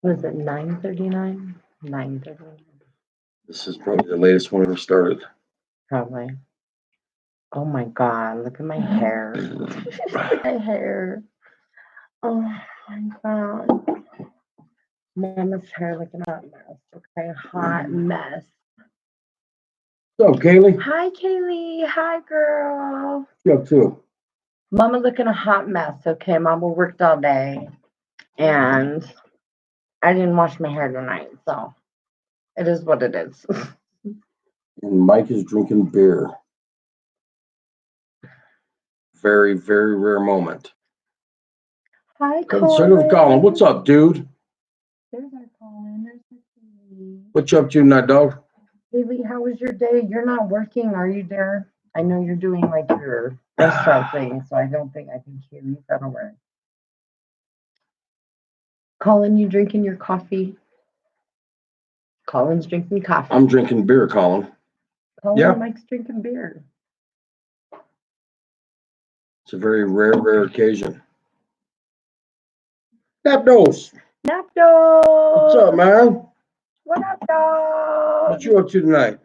Was it 9:39? 9:39. This is probably the latest one ever started. Probably. Oh my God! Look at my hair. My hair. Oh my God. Mama's hair looking a hot mess. Okay, hot mess. What's up, Kaylee? Hi, Kaylee. Hi, girl. What's you up to? Mama looking a hot mess. Okay, Mama worked all day, and I didn't wash my hair tonight, so it is what it is. And Mike is drinking beer. Very, very rare moment. Hi, Concern with Colin. What's up, dude? There's our Colin. There's our Kaylee. What you up to tonight, dog? Kaylee, how was your day? You're not working, are you, dear? I know you're doing like your restaurant thing, so I think Kaylee's out of work. Colin, you drinking your coffee? Colin's drinking coffee. I'm drinking beer, Colin. Colin Yeah. and Mike's drinking beer. It's a very rare occasion. Napdos. Napdos. What's up, man? What up, dog? What you up to tonight?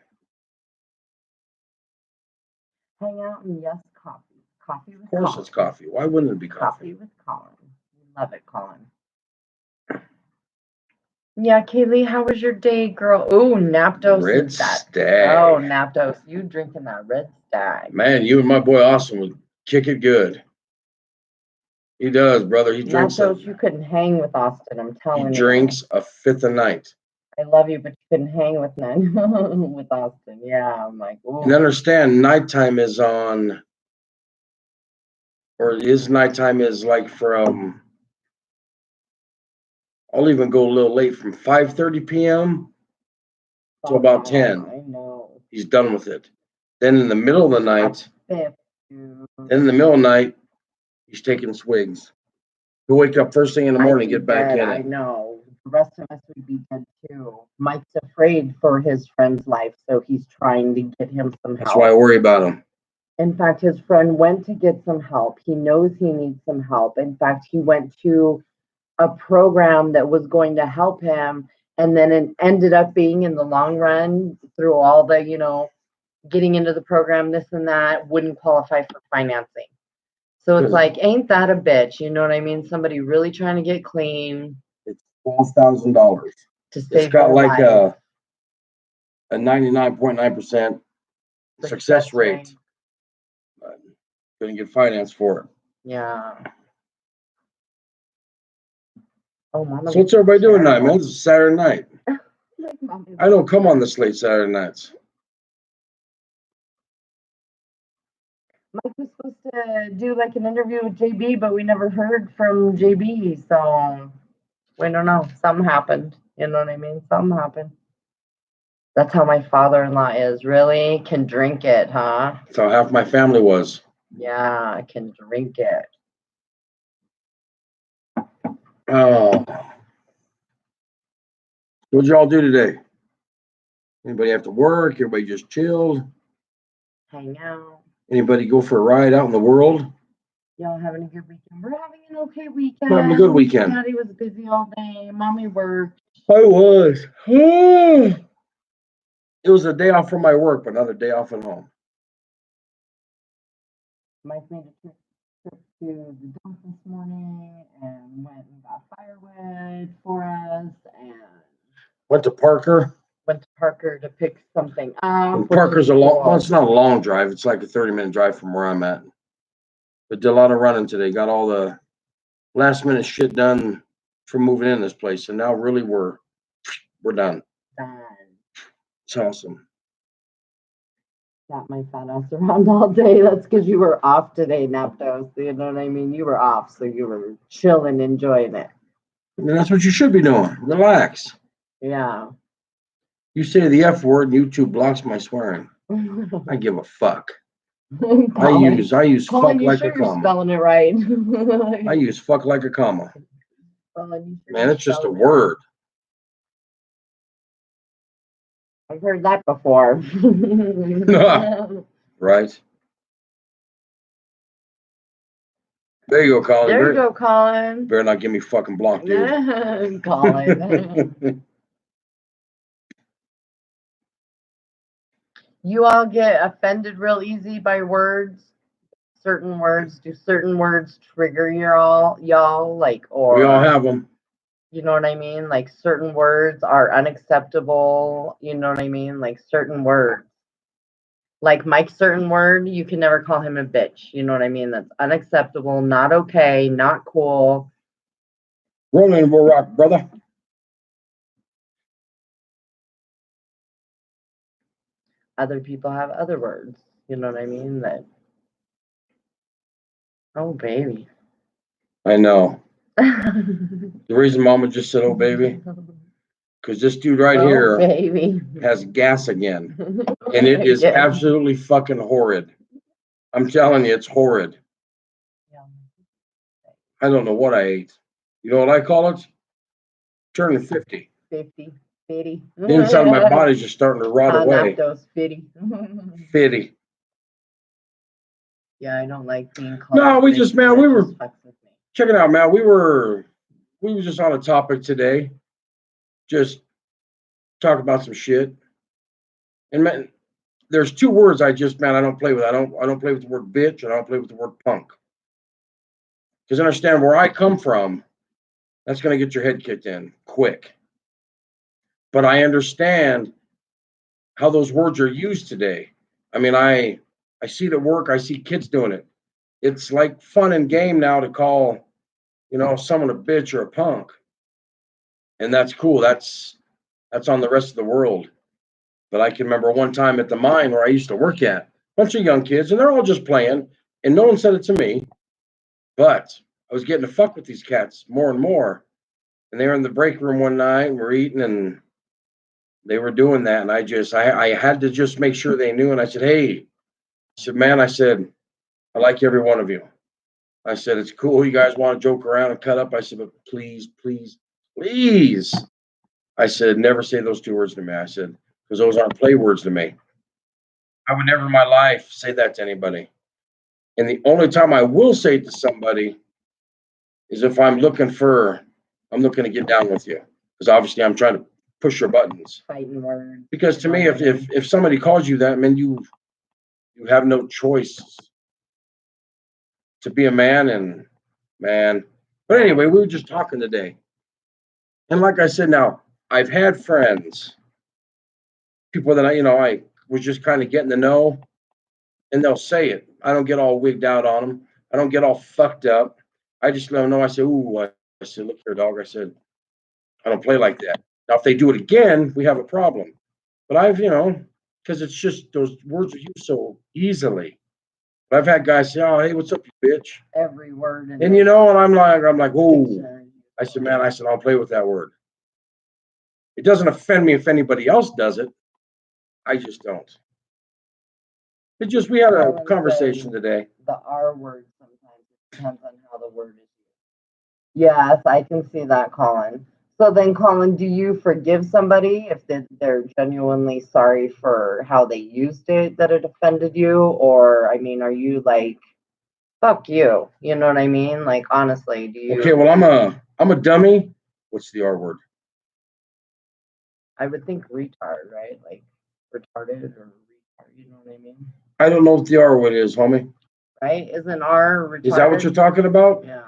Hang out and yes, coffee. Coffee with Of course Colin. it's coffee. Why wouldn't it be coffee? Coffee with Colin. We love it, Colin. Yeah, Kaylee, how was your day, girl? Oh, Napdos. Red Stag. Oh, Napdos, you drinking that Red Stag. Man, you and my boy Austin would kick it good. He does, brother. He drinks. Napdos, you couldn't hang with Austin, I'm telling you. He drinks a fifth a night. I love you, but you couldn't hang with none with Austin. Yeah, I'm like, ooh. And understand, nighttime is on, or his nighttime is like from, I'll even go a little late, from 5:30 p.m. to about 10. I know. He's done with it. Then in the middle of the night, he's taking swigs. He'll wake up first thing in the morning, get back in it. I know. The rest of us would be dead too. Mike's afraid for his friend's life, so he's trying to get him some help. That's why I worry about him. In fact, his friend went to get some help. He knows he needs some help. In fact, he went to a program that was going to help him, and then it ended up being, in the long run, through all the, getting into the program, this and that, wouldn't qualify for financing. So it's like, ain't that a bitch? You know what I mean? Somebody really trying to get clean. It's $12,000 to save. It's got like a 99.9% success rate. But couldn't get finance for it. Yeah. Oh, Mama. So what's everybody doing tonight, man? It's a Saturday night. I don't come on this late Saturday nights. Mike was supposed to do like an interview with JB, but we never heard from JB, so we don't know. Something happened. You know what I mean? Something happened. That's how my father-in-law is. Really? Can drink it, huh? That's how half my family was. Yeah, can drink it. Oh. What'd y'all do today? Anybody have to work? Everybody just chilled? Hang out. Anybody go for a ride out in the world? Y'all having a good weekend? We're having an okay weekend. We're having a good weekend. Daddy was busy all day. Mommy worked. I was. It was a day off from my work, but another day off at home. Mike made a trip to the dump this morning and went and got firewood for us and went to Parker to pick something up. Parker's it's not a long drive. It's like a 30-minute drive from where I'm at. But did a lot of running today. Got all the last minute shit done for moving in this place. And now really we're done. It's awesome. Got my fat ass around all day. That's because you were off today, Napdos. You know what I mean? You were off, so you were chilling, enjoying it. And that's what you should be doing. Relax. Yeah. You say the F word and YouTube blocks my swearing. I give a fuck. I use fuck like a comma. Spelling it right. I use fuck like a comma. Man, it's just a word. I've heard that before. Right. There you go, Colin. There you go, Colin. Better not get me fucking blocked, dude. Colin. You all get offended real easy by words. Certain words. Do certain words trigger y'all? Like, or We all have them. you know what I mean? Like certain words are unacceptable. You know what I mean? Like certain words. Like Mike's certain word, you can never call him a bitch. You know what I mean? That's unacceptable, not okay, not cool. Rolling will rock, brother. Other people have other words. You know what I mean? That oh baby. I know. The reason Mama just said, "Oh baby," because this dude right here baby. has gas again, and it is absolutely fucking horrid. I'm telling you, it's horrid. I don't know what I ate. You know what I call it? Turning 50. 50. The inside of my body's just starting to rot away. Those 50. 50. Yeah, I don't like being called. No, we just, man, we were, check it out, man. We were just on a topic today. Just talk about some shit. And man, there's two words I don't play with. I don't play with the word bitch, and I don't play with the word punk. Because understand where I come from, that's gonna get your head kicked in quick. But I understand how those words are used today. I mean, I see it at work. I see kids doing it. It's like fun and game now to call, someone a bitch or a punk, and that's cool. That's on the rest of the world. But I can remember one time at the mine where I used to work at, bunch of young kids, and they're all just playing, and no one said it to me, but I was getting to fuck with these cats more and more. And they were in the break room one night, and we're eating, and they were doing that, and I had to just make sure they knew. And I said, "Hey," I said, "Man," I said, "I like every one of you." I said, "It's cool. You guys want to joke around and cut up." I said, "But please, please, please," I said, "never say those two words to me." I said, "Because those aren't play words to me. I would never in my life say that to anybody. And the only time I will say it to somebody is if I'm looking to get down with you. Because obviously I'm trying to push your buttons. Fighting words. Because to me, if somebody calls you that, man, you have no choice to be a man and man. But anyway, we were just talking today. And like I said, now I've had friends, people that I was just kind of getting to know, and they'll say it. I don't get all wigged out on them. I don't get all fucked up. I just let them know. I said, "Ooh," I said, "Look here, dog." I said, "I don't play like that." Now, if they do it again, we have a problem. But because it's just those words are used so easily. But I've had guys say, "Oh, hey, what's up, you bitch?" Every word. And and I'm like, "Oh," I said, "Man," I said, "I'll play with that word. It doesn't offend me if anybody else does it. I just don't." We had a conversation today. The R word sometimes it depends on how the word is used. Yes, I can see that, Colin. So then, Colin, do you forgive somebody if they're genuinely sorry for how they used it, that it offended you? Or, I mean, are you like, fuck you? You know what I mean? Like, honestly, do you? Okay, well, I'm a dummy. What's the R word? I would think retard, right? Like retarded or retard, you know what I mean? I don't know what the R word is, homie. Right? Isn't R retarded? Is that what you're talking about? Yeah.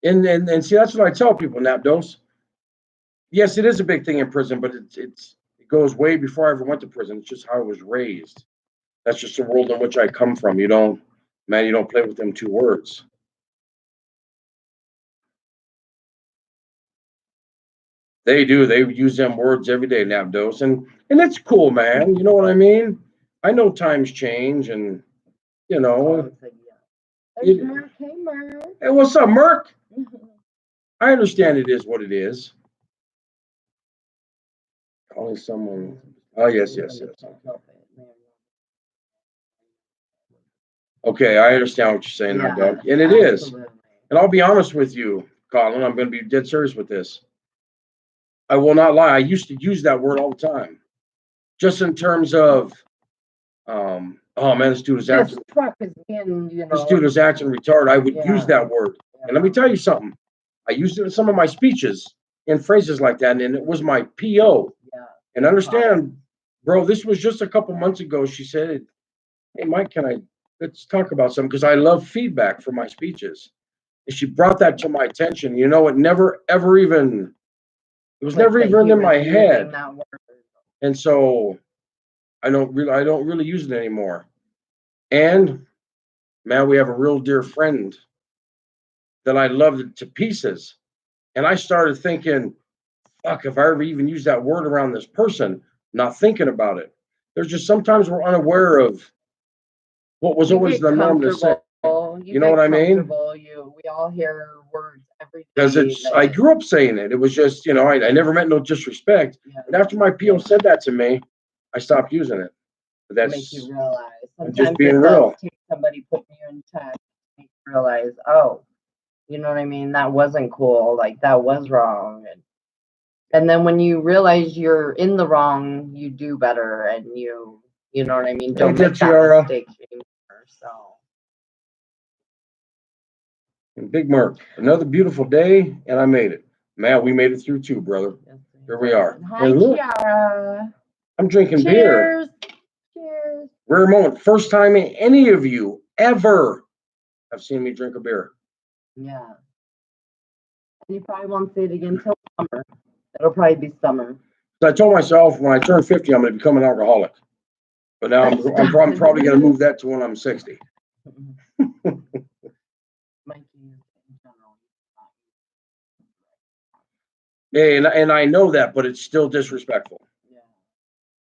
And see, that's what I tell people, Napdos. Yes, it is a big thing in prison, but it goes way before I ever went to prison. It's just how I was raised. That's just the world in which I come from. You don't play with them two words. They do. They use them words every day, Napdos, and it's cool, man. You know what I mean? I know times change, and There's Mark. Hey, Mark. Hey, what's up, Merc? I understand it is what it is. Calling someone. Oh, yes. Okay, I understand what you're saying, now, Doug. And it is. And I'll be honest with you, Colin. I'm going to be dead serious with this. I will not lie. I used to use that word all the time. Just in terms of Oh man, this dude is This acting. truck is being, This dude is acting retarded. I would use that word, and let me tell you something. I used it in some of my speeches in phrases like that, and it was my PO. Yeah. And understand, bro, this was just a couple months ago. She said, "Hey, Mike, let's talk about something?" Because I love feedback for my speeches. And she brought that to my attention. You know, it was never even in my head. And so I don't really use it anymore. And man, we have a real dear friend that I loved to pieces. And I started thinking, fuck, if I ever even use that word around this person, not thinking about it. There's just sometimes we're unaware of what was always the norm to say. You know what I mean? We all hear words every day. Because I grew up saying it. It was just, you know, I never meant no disrespect. Yeah. And after my PO said that to me, I stopped using it. But that's make you realize. Sometimes just being real. Take somebody putting you in check, make you realize, oh, you know what I mean? That wasn't cool. Like that was wrong. And then when you realize you're in the wrong, you do better, and you know what I mean? Don't make that mistake anymore. So. And Big Merc, another beautiful day, and I made it. Man, we made it through too, brother. Yes, here we are. Hi, Kiara. I'm drinking beer. Cheers. Rare moment. First time any of you ever have seen me drink a beer. Yeah. You probably won't see it again until summer. It'll probably be summer. So I told myself when I turn 50, I'm going to become an alcoholic. But now I'm probably going to move that to when I'm 60. Yeah, and I know that, but it's still disrespectful. Yeah.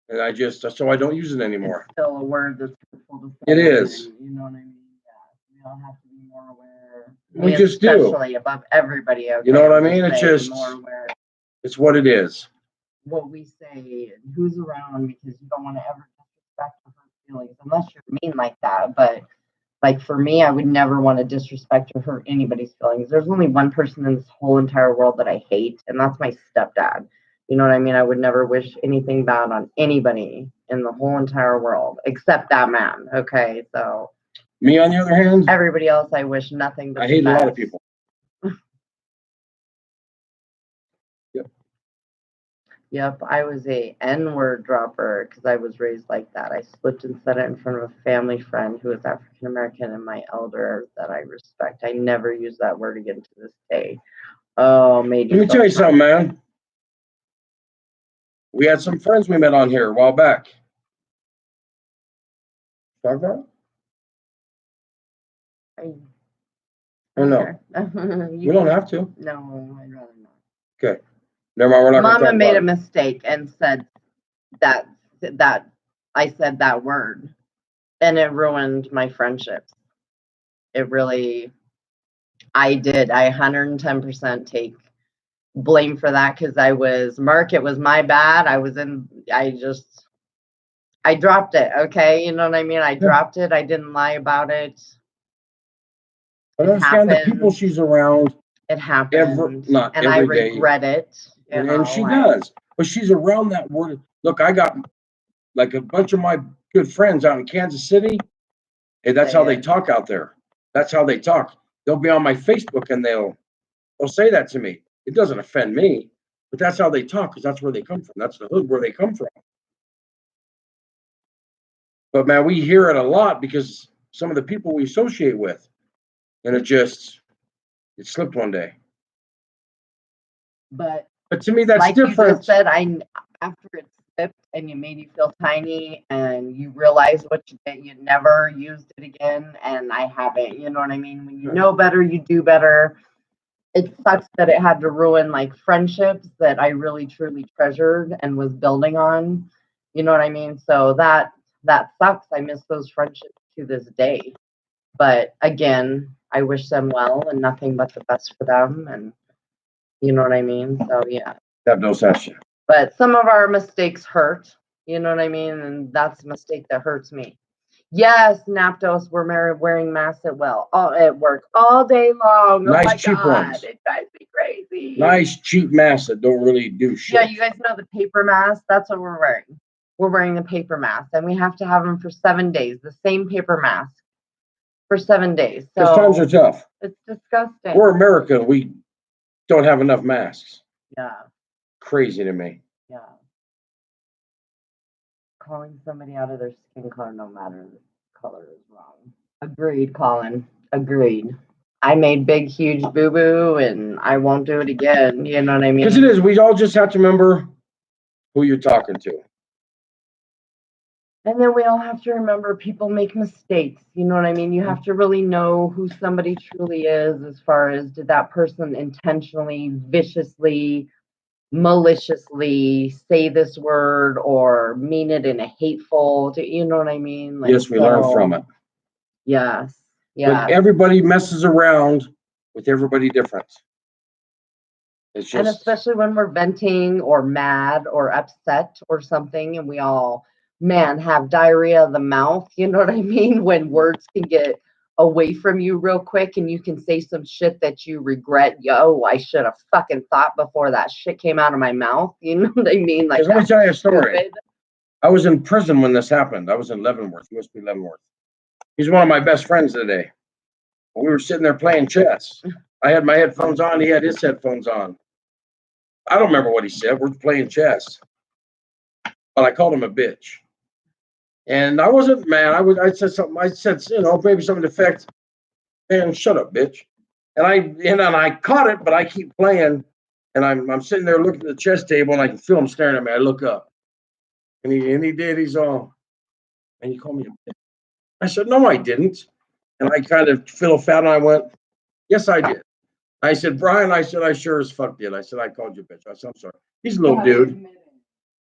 And so I don't use it anymore. It's still a word that's hurtful to say. It is. You know what I mean? Yeah. We all have to be more aware. We just do. Especially above everybody out there. You know what I mean? It's just more aware. It's what it is. What we say and who's around, because you don't want to ever disrespect or hurt feelings unless you're mean like that. But like for me, I would never want to disrespect or hurt anybody's feelings. There's only one person in this whole entire world that I hate, and that's my stepdad. You know what I mean? I would never wish anything bad on anybody in the whole entire world except that man. Okay, so me on the other hand, everybody else I wish nothing but I hate a lot of people. Yep, I was a N-word dropper because I was raised like that. I slipped and said it in front of a family friend who was African American and my elder that I respect. I never use that word again to this day. Oh, maybe. Let me tell you something, man. We had some friends we met on here a while back. Talk about it? I know. You don't have to. No, I'd rather not. Okay. Never mind, we're not going to talk about it. Mama made a mistake and said that I said that word, and it ruined my friendships. It really, I did. I 110% take blame for that because I was, Mark, it was my bad. I dropped it, okay? You know what I mean? I dropped it. I didn't lie about it. I understand the people she's around. It happened. Not and every day. I regret it. And she does. But she's around that word. Look, I got like a bunch of my good friends out in Kansas City. Hey, that's how they talk out there. That's how they talk. They'll be on my Facebook and they'll say that to me. It doesn't offend me, but that's how they talk because that's where they come from. That's the hood where they come from. But man, we hear it a lot because some of the people we associate with, and it slipped one day. But to me, that's like different. You just said, after it slipped and you made you feel tiny and you realize what you did, you never used it again, and I haven't. You know what I mean? When you know better, you do better. It sucks that it had to ruin like friendships that I really truly treasured and was building on. You know what I mean? So that sucks. I miss those friendships to this day. But again, I wish them well and nothing but the best for them. And you know what I mean? So yeah. Have no session. But some of our mistakes hurt. You know what I mean? And that's a mistake that hurts me. Yes, Naptos, we're wearing masks at work all day long. Nice, oh my cheap God, ones. It drives me crazy. Nice cheap masks that don't really do shit. Yeah, you guys know the paper mask? That's what we're wearing. we're wearing the paper mask, and we have to have them for 7 days, the same paper mask for 7 days. Because times are tough. It's disgusting. We're American. We don't have enough masks. Yeah. Crazy to me. Yeah. Calling somebody out of their skin color, no matter the color, is wrong. Agreed, Colin. Agreed. I made big, huge boo-boo, and I won't do it again. You know what I mean? Because it is. We all just have to remember who you're talking to. And then we all have to remember people make mistakes. You know what I mean? You have to really know who somebody truly is, as far as, did that person intentionally, viciously, maliciously say this word or mean it in a hateful, you know what I mean? Like, yes, we learn from it. Yes. But everybody messes around with everybody different. It's just, and especially when we're venting or mad or upset or something, and we all, man, have diarrhea of the mouth. You know what I mean? When words can get away from you real quick, and you can say some shit that you regret. Yo, I should have fucking thought before that shit came out of my mouth. You know what I mean? Like, let me tell you a story. Stupid. I was in prison when this happened. I was in Leavenworth. He must be Leavenworth. He's one of my best friends today. We were sitting there playing chess. I had my headphones on. He had his headphones on. I don't remember what he said. We're playing chess. But I called him a bitch. And I wasn't mad. I said something. I said, maybe something to the effect, man, shut up, bitch. And I caught it, but I keep playing. And I'm sitting there looking at the chess table, and I can feel him staring at me. I look up. And he did. He's all, and you call me a bitch. I said, no, I didn't. And I kind of filled fat, and I went, yes, I did. I said, Brian, I sure as fuck did. I said, I called you a bitch. I said, I'm sorry. He's a little dude.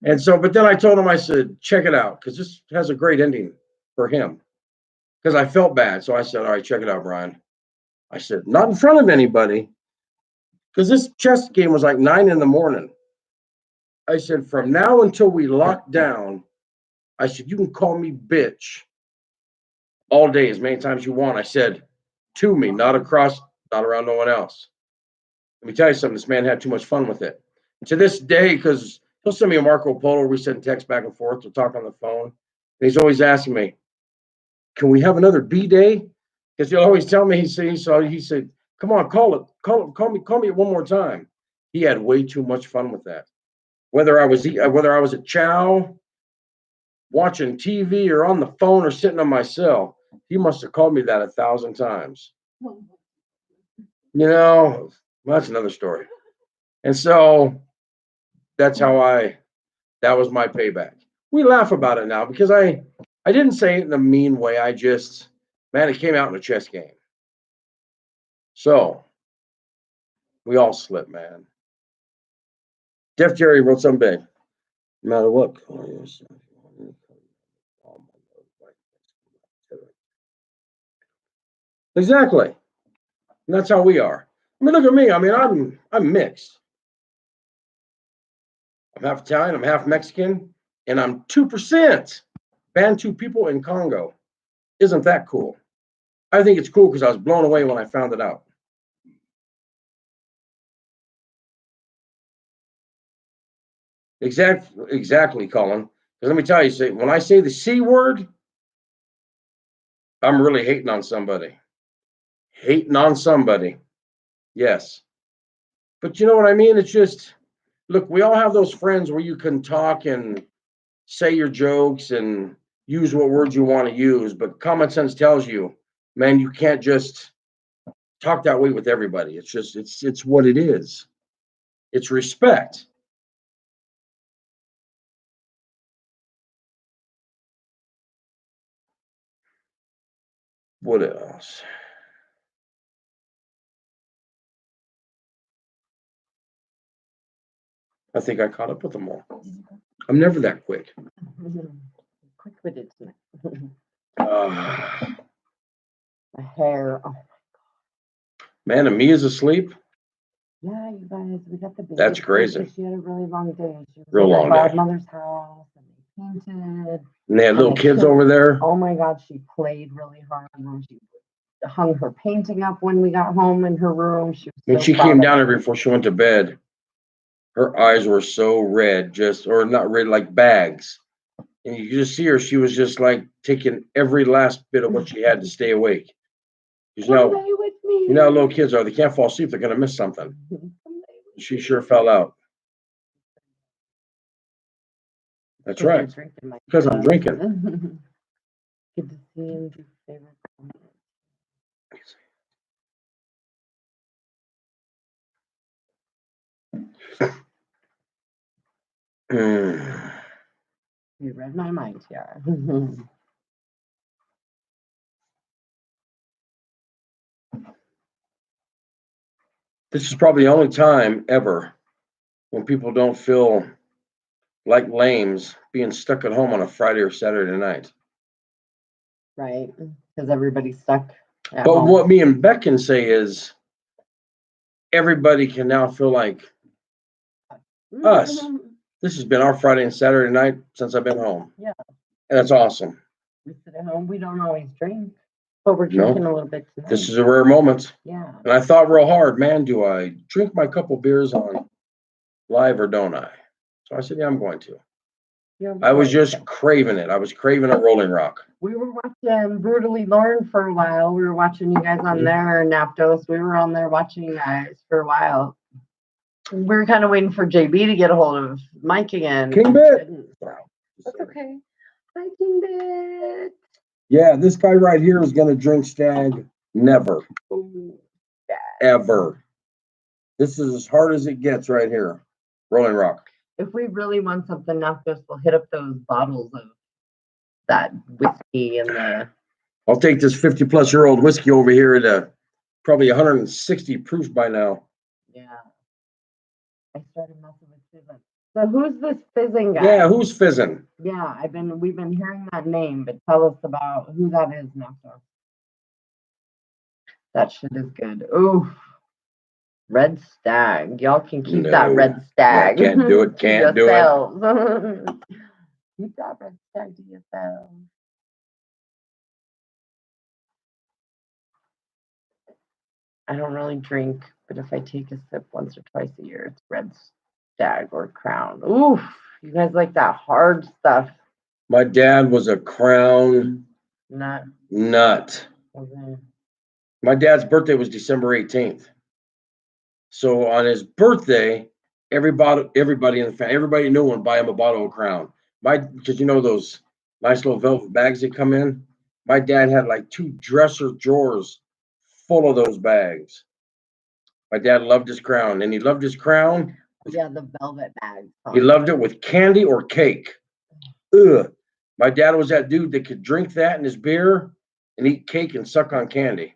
And so, but then I told him, I said, check it out, because this has a great ending for him. Because I felt bad. So I said, all right, check it out, Brian. I said, not in front of anybody. Because this chess game was like 9 a.m. I said, from now until we lock down, I said, you can call me bitch all day, as many times you want. I said, to me, not around no one else. Let me tell you something. This man had too much fun with it. And to this day, because he'll send me a Marco Polo, we send text back and forth, we'll talk on the phone. And he's always asking me, can we have another B day? Because he'll always tell me, he said, come on, call me one more time. He had way too much fun with that. Whether I was at chow, watching TV, or on the phone, or sitting on my cell, he must have called me that 1,000 times. Well, that's another story. And so that's how that was my payback. We laugh about it now because I didn't say it in a mean way. It came out in a chess game. So we all slip, man. Def Jerry wrote something big. No matter what. Exactly. And that's how we are. I mean, look at me. I mean, I'm mixed. I'm half Italian, I'm half Mexican, and I'm 2% Bantu people in Congo. Isn't that cool? I think it's cool because I was blown away when I found it out. Exactly, Colin. Because let me tell you, when I say the C word, I'm really hating on somebody. Yes. But you know what I mean? It's just, look, we all have those friends where you can talk and say your jokes and use what words you want to use, but common sense tells you, man, you can't just talk that way with everybody. It's just, it's what it is. It's respect. What else? I think I caught up with them all. I'm never that quick. Quick-witted tonight. My hair. Oh. Man, and me is asleep. Yeah, you guys, we got the baby. That's crazy. She had a really long day. She was Real long day. Godmother's house, and they painted. And they had little kids over there. Oh my God, she played really hard. And she hung her painting up when we got home in her room. She came down there before she went to bed. Her eyes were so red, or not red, like bags. And you could just see her. She was just like taking every last bit of what she had to stay awake. You know, Come lay with me. you know how little kids are. They can't fall asleep. They're going to miss something. She sure fell out. That's right. Because I'm drinking. Good to see you. Favorite comment. You read my mind, Tiara. This is probably the only time ever when people don't feel like lames being stuck at home on a Friday or Saturday night. Right, because everybody's stuck at But home. what me and Beck can say is everybody can now feel like us. This has been our Friday and Saturday night since I've been home. Yeah. And it's awesome. We sit at home. We don't always drink, but we're drinking a little bit tonight. This is a rare moment. Yeah. And I thought real hard, man, do I drink my couple beers on live or don't I? So I said, yeah, I'm going to. I was just craving it. I was craving a Rolling Rock. We were watching Brutally Lauren for a while. We were watching you guys on there, Naptos. We were on there watching you guys for a while. We were kind of waiting for JB to get a hold of Mike again. King Bit. That's okay. Hi, King Bit. Yeah, this guy right here is going to drink Stag. Never. Ooh, Ever. This is as hard as it gets right here. Rolling Rock. If we really want something, Naptos will hit up those bottles of that whiskey and the. I'll take this 50-plus-year-old whiskey over here at probably 160 proof by now. Yeah. I started messing with fizzing. So who's this fizzing guy? Yeah, who's fizzing? Yeah, we've been hearing that name, but tell us about who that is, Naptos. That shit is good. Oof. Red Stag. Y'all can keep that Red Stag. No, can't do it. Can't do it. Keep that Red Stag to yourself. I don't really drink, but if I take a sip once or twice a year, it's Red Stag or Crown. Oof. You guys like that hard stuff. My dad was a Crown nut. Okay. My dad's birthday was December 18th. So on his birthday, everybody in the family, everybody knew would buy him a bottle of Crown. Because you know those nice little velvet bags that come in? My dad had like 2 dresser drawers full of those bags. My dad loved his Crown, and he loved his Crown. Yeah, the velvet bags. He loved it with candy or cake. Ugh. My dad was that dude that could drink that in his beer and eat cake and suck on candy.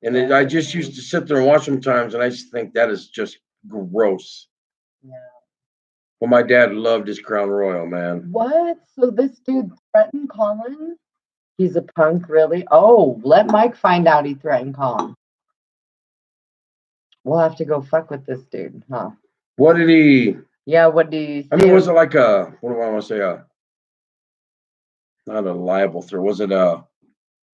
And I just used to sit there and watch him times, and I just think that is just gross. Yeah. Well, my dad loved his Crown Royal, man. What? So this dude threatened Colin? He's a punk, really? Oh, let Mike find out he threatened Colin. We'll have to go fuck with this dude, huh? What did he? Yeah, what did he say? I mean, was it like a, what do I want to say? Not a liable threat. Was it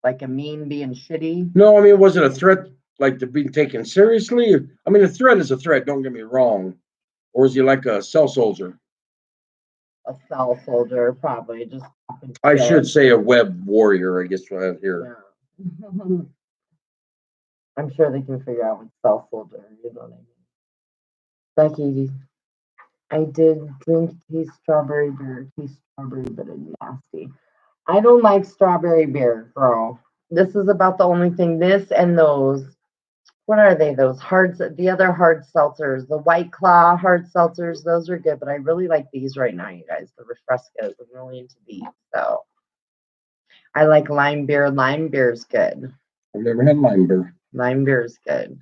like a mean being shitty? No, I mean, was it a threat like to be taken seriously? I mean, a threat is a threat, don't get me wrong. Or is he like a cell soldier? A cell soldier, probably. Just I should say a web warrior, I guess, right here. Yeah. I'm sure they can figure out what cell soldier, you know what I mean? Becky, I did drink taste strawberry beer, but it's nasty. I don't like strawberry beer, girl. This is about the only thing. This and those, what are they? Those the other hard seltzers, the White Claw hard seltzers. Those are good, but I really like these right now, you guys. The Refrescos. I'm really into these. So I like lime beer. Lime beer is good. I've never had lime beer. Lime beer is good.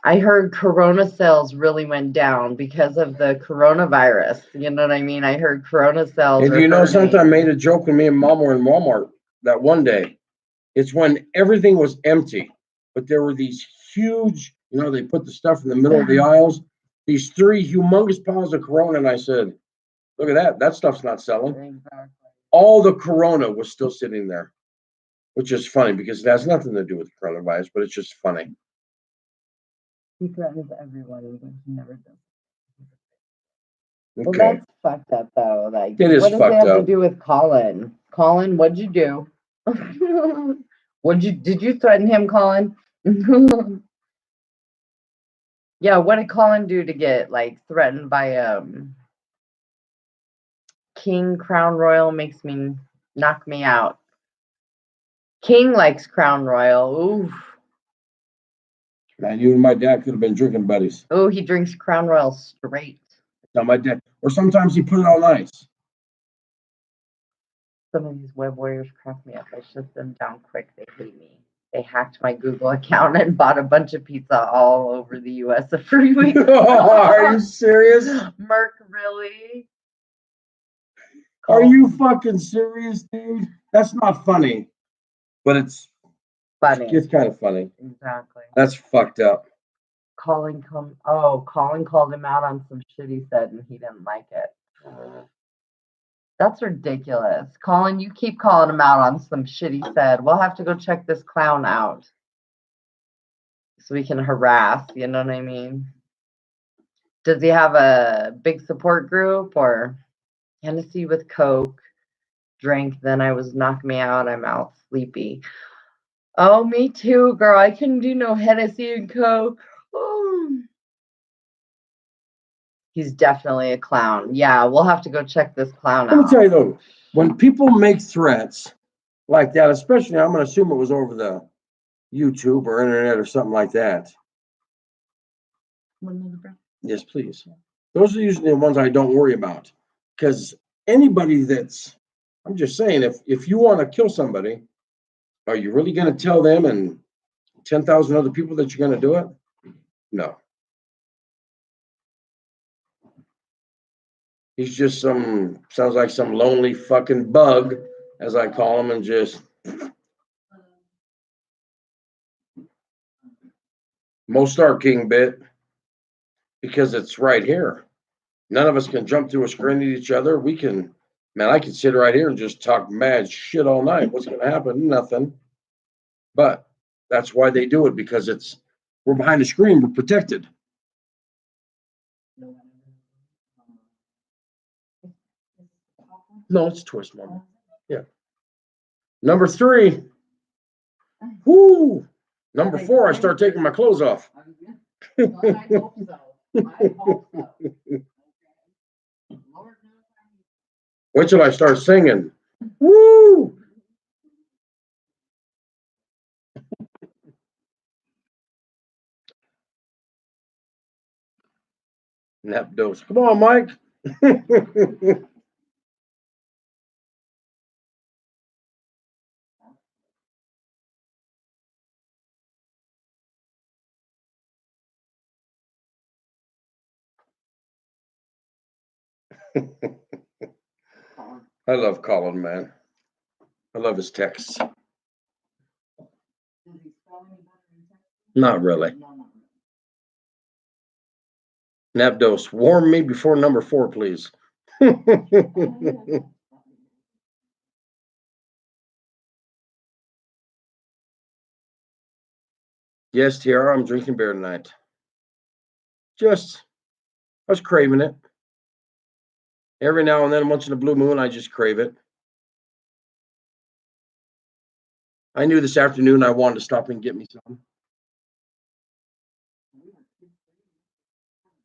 I heard Corona sales really went down because of the coronavirus. You know what I mean? I heard Corona sales. And you know something? I made a joke when me and Mom were in Walmart that one day. It's when everything was empty, but there were these huge, you know, they put the stuff in the middle of the aisles, these 3 humongous piles of Corona. And I said, look at that. That stuff's not selling. Exactly. All the Corona was still sitting there, which is funny because it has nothing to do with the coronavirus, but it's just funny. He threatens everyone, but he never does. Well, Okay. that's fucked up though. Like, It is what does it fucked have to up. do with Colin? Colin, what'd you do? Did you threaten him, Colin? Yeah, what did Colin do to get like threatened by King Crown Royal makes me knock me out. King likes Crown Royal. Ooh. Man, you and my dad could have been drinking buddies. Oh, he drinks Crown Royal straight. Now my dad, or sometimes he put it on ice. Some of these web warriors crack me up. I shut them down quick. They hate me. They hacked my Google account and bought a bunch of pizza all over the US a free week. Are you serious? Merc, really? Are you fucking serious, dude? That's not funny. But it's funny? It's kind of funny. Exactly. That's fucked up. Colin called him out on some shit he said and he didn't like it. That's ridiculous. Colin, you keep calling him out on some shit he said. We'll have to go check this clown out. So we can harass, you know what I mean? Does he have a big support group or Hennessy with Coke? Drank, then I was knocked me out. I'm out sleepy. Oh, me too, girl. I couldn't do no Hennessy and Coke. Oh. He's definitely a clown. Yeah, we'll have to go check this clown out. Let me tell you though, when people make threats like that, especially I'm going to assume it was over the YouTube or internet or something like that. Yes, please. Those are usually the ones I don't worry about, because anybody I'm just saying, if you want to kill somebody, are you really going to tell them and 10,000 other people that you're going to do it? No. He's just sounds like some lonely fucking bug, as I call him, and just most Star King bit, because it's right here. None of us can jump through a screen at each other. I can sit right here and just talk mad shit all night. What's going to happen? Nothing. But that's why they do it, because we're behind the screen, we're protected. No, it's Twist, Mama. Yeah. Number 3. Whoo! Number 4, I start taking my clothes off. I hope so. I hope so. Wait till I start singing. Woo! Nap dose. Come on, Mike. I love Colin, man. I love his texts. Not really. Nap dose. Warm me before number 4, please. Yes, Tiara, I'm drinking beer tonight. I was craving it. Every now and then, once in a blue moon, I just crave it. I knew this afternoon I wanted to stop and get me some.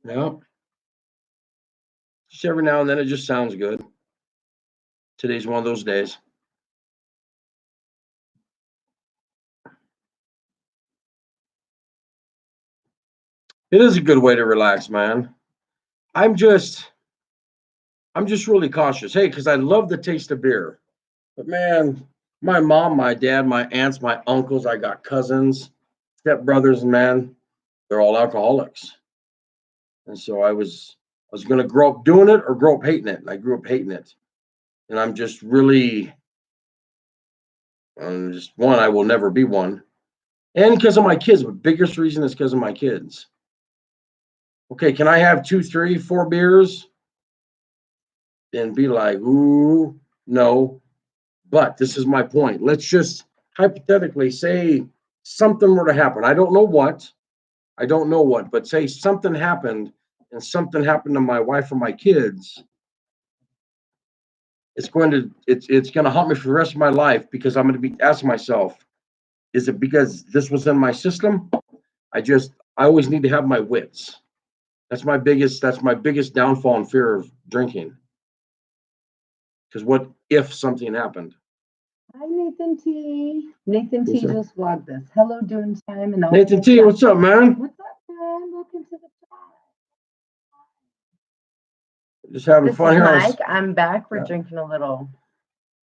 Yeah. Just every now and then, it just sounds good. Today's one of those days. It is a good way to relax, man. I'm just really cautious. Hey, because I love the taste of beer. But man, my mom, my dad, my aunts, my uncles, I got cousins, stepbrothers, and man, they're all alcoholics. And so I was gonna grow up doing it or grow up hating it. And I grew up hating it. And I'm just really just one, I will never be one. And because of my kids, the biggest reason is because of my kids. Okay, can I have 2, 3, 4 beers? And be like, ooh, no. But this is my point. Let's just hypothetically say something were to happen. I don't know what, but say something happened and something happened to my wife or my kids, it's going to haunt me for the rest of my life, because I'm going to be asking myself, is it because this was in my system? I always need to have my wits. That's my biggest downfall and fear of drinking. Because what if something happened? Hi, Nathan T. Nathan Yes, T sir. just vlogged this. Hello, doing time. And Nathan T, what's up, man? What's up, man? Welcome to the chat. Just having This fun is here. Mike. I'm back. We're Yeah. drinking a little.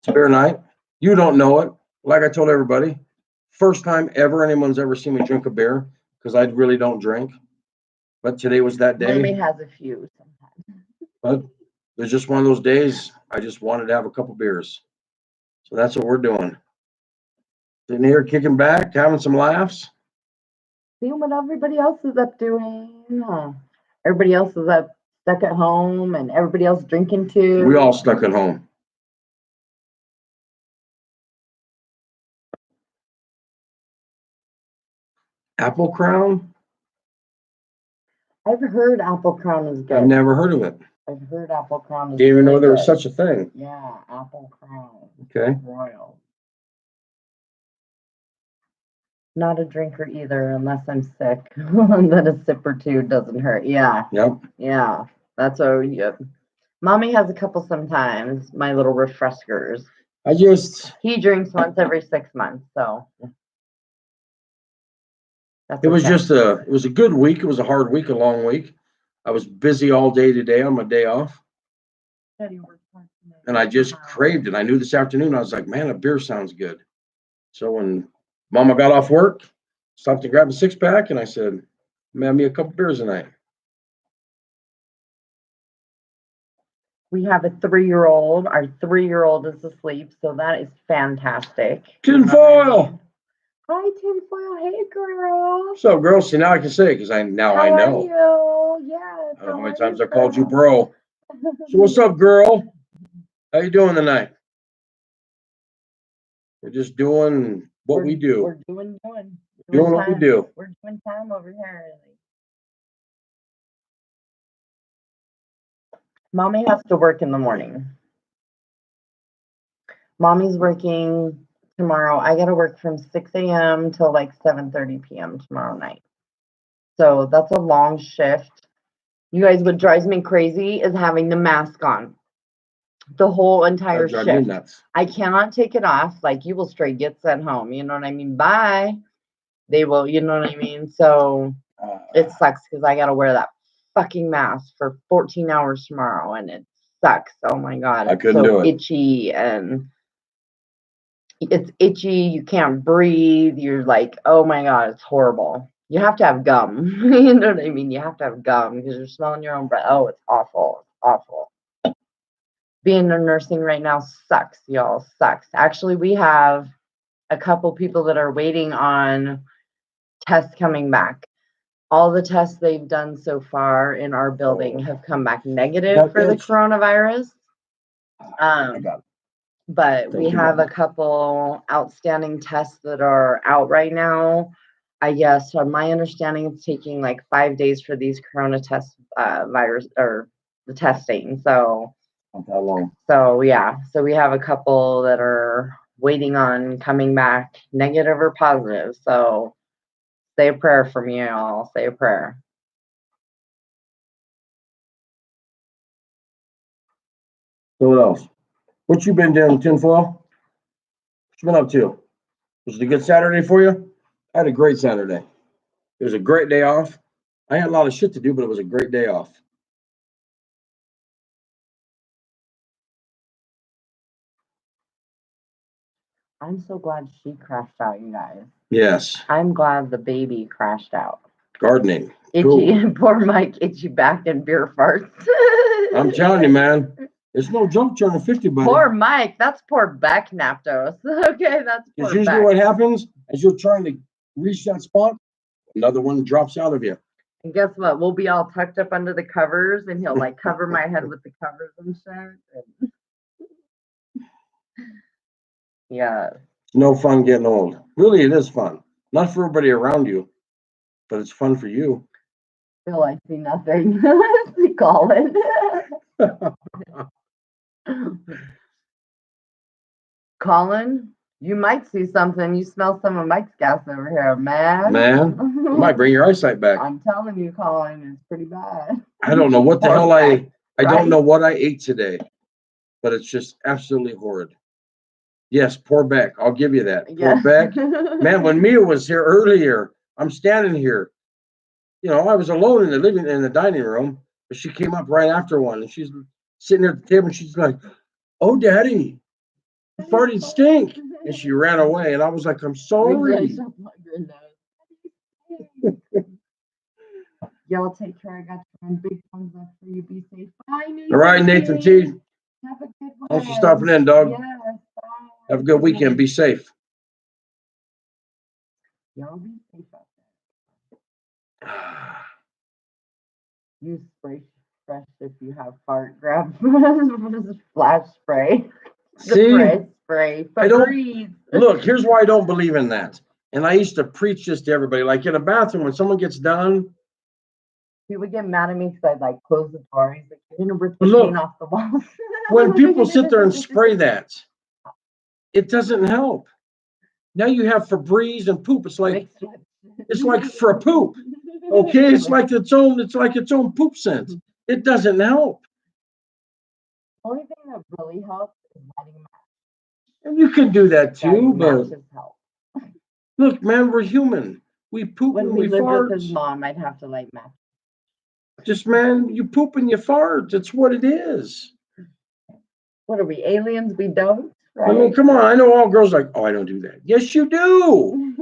It's beer night. You don't know it. Like I told everybody, first time ever anyone's ever seen me drink a beer, because I really don't drink. But today was that day. Mommy has a few sometimes. But it was just one of those days. I just wanted to have a couple beers. So that's what we're doing. Sitting here kicking back, having some laughs. Seeing what everybody else is up doing. Everybody else is up stuck at home, and everybody else drinking too. We all stuck at home. Apple Crown? I've heard Apple Crown is good. I've never heard of it. I've heard Apple Crown is Didn't even know really there was good. such a thing. Yeah, Apple Crown. Okay. Royal. Not a drinker either, unless I'm sick. Then a sip or two doesn't hurt. Yeah. Yep. Yeah. That's what. Yep. Mommy has a couple sometimes. My little refreshers. He drinks once every 6 months, so. That's It was okay. it was a good week. It was a hard week, a long week. I was busy all day today on my day off. And I just craved it. I knew this afternoon, I was like, man, a beer sounds good. So when Mama got off work, stopped to grab a 6-pack, and I said, have me a couple beers tonight. We have a 3-year-old. Our 3-year-old is asleep, so that is fantastic. Tinfoil! Hi, Tinfoil. Hey, girl. So, girl, see, now I can say it, because I know. How are you? Yeah. I don't know how many times I called you bro. So what's up, girl? How you doing tonight? We're just doing what we do. We're doing what we do. We're doing time over here. Mommy has to work in the morning. Mommy's working tomorrow. I got to work from 6 a.m. till like 7:30 p.m. tomorrow night. So that's a long shift. You guys, what drives me crazy is having the mask on the whole entire shift. I cannot take it off. Like, you will straight get sent home. You know what I mean? Bye. They will, you know what I mean? So it sucks because I got to wear that fucking mask for 14 hours tomorrow, and it sucks. Oh my God. It's so itchy, and it's itchy. You can't breathe. You're like, oh my God, it's horrible. You have to have gum. You know what I mean? You have to have gum because you're smelling your own breath. Oh, it's awful. It's awful. Being in nursing right now sucks, y'all. Sucks. Actually, we have a couple people that are waiting on tests coming back. All the tests they've done so far in our building have come back negative for the coronavirus. But we have a couple outstanding tests that are out right now. I guess, from my understanding, it's taking like 5 days for these corona test virus or the testing. So not that long. So yeah, so we have a couple that are waiting on coming back negative or positive. So say a prayer for me, y'all. Say a prayer. So what else? What you been doing, Tinfoil? What you been up to? Was it a good Saturday for you? I had a great Saturday. It was a great day off. I had a lot of shit to do, but it was a great day off. I'm so glad she crashed out, you guys. Yes. I'm glad the baby crashed out. Gardening. Itchy, cool. Poor Mike, itchy back and beer farts. I'm telling you, man. It's no joke turning 50, buddy. Poor Mike. That's poor back naptos. Okay, that's poor usually back. What happens as you're trying to reach that spot, another one drops out of you. And guess what? We'll be all tucked up under the covers, and he'll like cover my head with the covers and shit. Yeah. No fun getting old. Really, it is fun. Not for everybody around you, but it's fun for you. Phil, I see nothing. Colin. Colin, you might see something. You smell some of Mike's gas over here, man. Man, you might bring your eyesight back. I'm telling you, Colin, it's pretty bad. I don't know what the hell I don't right? know what I ate today, but it's just absolutely horrid. Yes, poor Beck. I'll give you that. Poor Beck. Man, when Mia was here earlier, I'm standing here. You know, I was alone in the dining room, but she came up right after one, and she's sitting there at the table, and she's like, "Oh, Daddy, you farted stink," and she ran away, and I was like, "I'm sorry." Y'all take care. I got some big thumbs up for you. Be safe. Bye, Nathan. All right, Nathan T. Have a good one. Thanks for stopping in, dog. Yes, bye. Have a good weekend. Be safe. Y'all be safe out there. Use spray fresh if you have fart. Grab flash spray. See, spray. I don't look. Here's why I don't believe in that. And I used to preach this to everybody. Like in a bathroom, when someone gets done, he would get mad at me because I'd like close the door. He's like, "You're gonna rip the paint off the walls." When people sit there and spray that, it doesn't help. Now you have Febreze and poop. It's like for a poop. Okay, it's like its own poop scent. It doesn't help. The only thing that really helps is lighting a match. And you can do that too, but help. Look, man, we're human. We poop when and we lived fart. With his mom, I'd have to light matches. Just, man, you poop and you fart. That's what it is. What are we, aliens? We don't? Right? I mean, come on. I know all girls are like, "Oh, I don't do that." Yes, you do.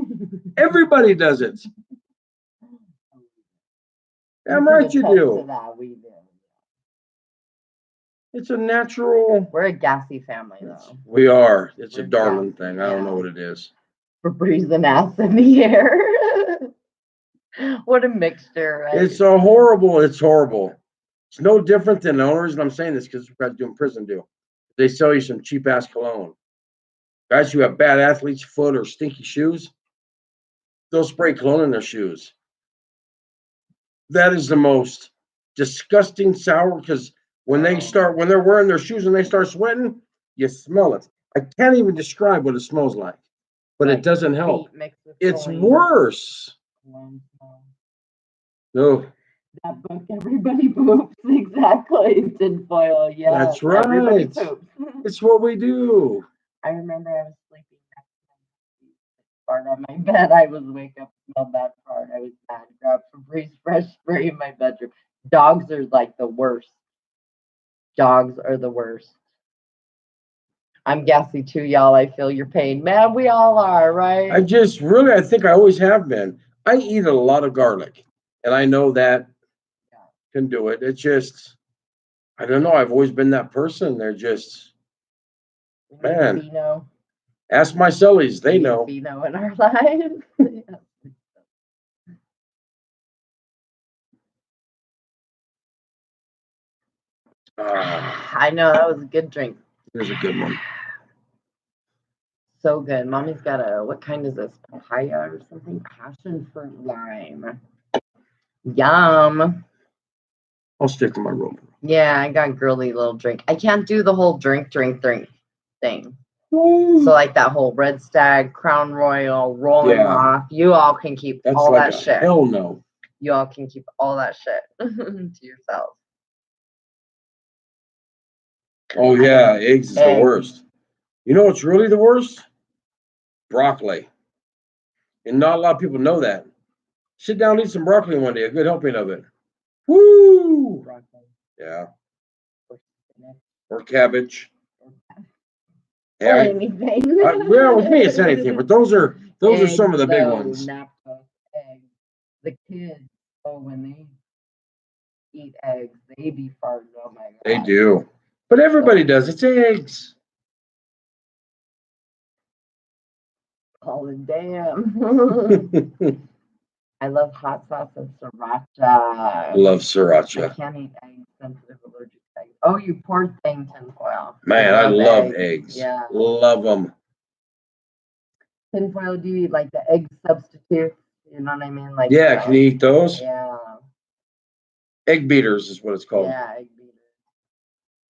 Everybody does it. Damn right you do. That, we do. It's a natural. We're a gassy family, though. We are. It's a Darland thing. I don't know what it is. Febreze and ass in the air. What a mixture, right? It's horrible. It's horrible. It's no different than the only reason I'm saying this because we've got to do in prison do. They sell you some cheap ass cologne. Guys who have bad athlete's foot or stinky shoes, they'll spray cologne in their shoes. That is the most disgusting sour because when they're wearing their shoes and they start sweating, you smell it. I can't even describe what it smells like, but it doesn't help. It's worse. No. That book, everybody poops. Exactly. Tinfoil. Yeah. That's right. Everybody poops. It's what we do. I remember I was sleeping next to fart on my bed. I was wake up, smelled that fart. I was mad. Grabbed Febreze fresh spray in my bedroom. Dogs are like the worst. Dogs are the worst. I'm gassy too, y'all. I feel your pain. Man, we all are, right? I think I always have been. I eat a lot of garlic, and I know that can do it. It's just, I don't know. I've always been that person. They're just, man. Ask my cellies. They know. Vino in our lives. I know, that was a good drink. It was a good one. So good. Mommy's got what kind is this? Papaya or something? Passion fruit lime. Yum. I'll stick to my rope. Yeah, I got girly little drink. I can't do the whole drink thing. So like that whole Red Stag, Crown Royal, Rolling Rock. You all can keep all that shit. Hell no. You all can keep all that shit to yourselves. Oh yeah, eggs is the worst. You know what's really the worst? Broccoli. And not a lot of people know that. Sit down and eat some broccoli one day, a good helping of it. Woo! Broccoli. Yeah. Or cabbage. Or anything. Well, with me it's anything, but those are some of the big ones. Eggs. The kids, when they eat eggs, they be farting. Oh my god. They do. But everybody does. It's eggs. Colin, damn. I love hot sauce and sriracha. I love sriracha. I can't eat eggs. Sensitive, allergic to eggs. Oh, you poor thing, tinfoil. Man, I love eggs. Yeah. Love them. Tinfoil, do you eat like the egg substitute? You know what I mean? Like can you eat those? Yeah. Egg beaters is what it's called. Yeah, egg beaters.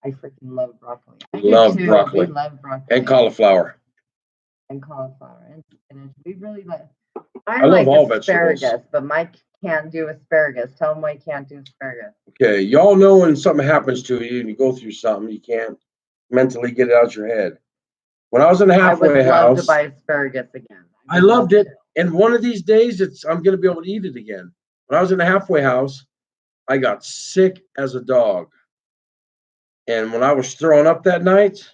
I freaking love broccoli. I Love do too. broccoli. We love broccoli. And cauliflower. And cauliflower and spinach. We really like. I I love like all asparagus, vegetables. but Mike can't do asparagus. Tell him why he can't do asparagus. Okay, y'all know when something happens to you and you go through something, you can't mentally get it out your head. When I was in the I would halfway love to house, buy asparagus again. I loved it. And one of these days, I'm going to be able to eat it again. When I was in the halfway house, I got sick as a dog. And when I was throwing up that night,